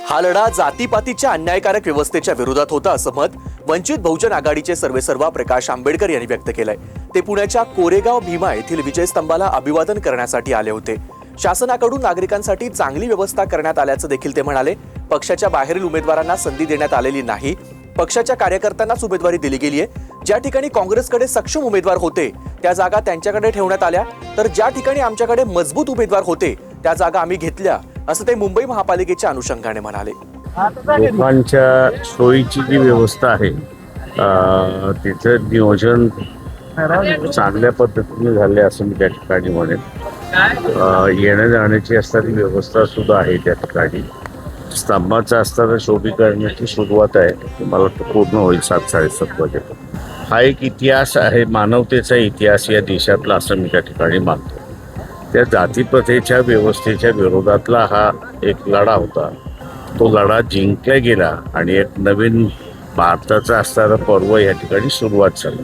हा लढा जातीपातीच्या अन्यायकारक व्यवस्थेच्या विरोधात होता असं मत वंचित बहुजन आघाडीचे सर्वेसर्वा प्रकाश आंबेडकर यांनी व्यक्त केलंय। ते पुण्याच्या कोरेगाव भीमा येथील विजयस्तंभाला अभिवादन करण्यासाठी आले होते। शासनाकडून नागरिकांसाठी चांगली व्यवस्था करण्यात आल्याचं देखील ते म्हणाले। पक्षाच्या बाहेरील उमेदवारांना संधी देण्यात आलेली नाही, पक्षाच्या कार्यकर्त्यांनाच उमेदवारी दिली गेली आहे। ज्या ठिकाणी काँग्रेसकडे सक्षम उमेदवार होते त्या जागा त्यांच्याकडे ठेवण्यात आल्या, तर ज्या ठिकाणी आमच्याकडे मजबूत उमेदवार होते त्या जागा आम्ही घेतल्या असं ते मुंबई महापालिकेच्या अनुषंगाने म्हणाले। लोकांच्या सोयीची जी व्यवस्था आहे तिचं नियोजन चांगल्या पद्धतीने झाले असं मी त्या ठिकाणी म्हणेन। येण्या जाण्याची असणारी व्यवस्था सुद्धा आहे त्या ठिकाणी। स्तंभाचा असताना शोभीकरणाची सुरुवात आहे, मला वाटतं पूर्ण होईल 7-7:30 वाजे। हा एक इतिहास आहे, मानवतेचा इतिहास या देशातला असं मी त्या ठिकाणी मानतो। त्या जातीप्रथेच्या व्यवस्थेच्या विरोधातला हा एक लढा होता, तो लढा जिंकला गेला आणि एक नवीन भारताचा असणारा पर्व या ठिकाणी सुरुवात झाली।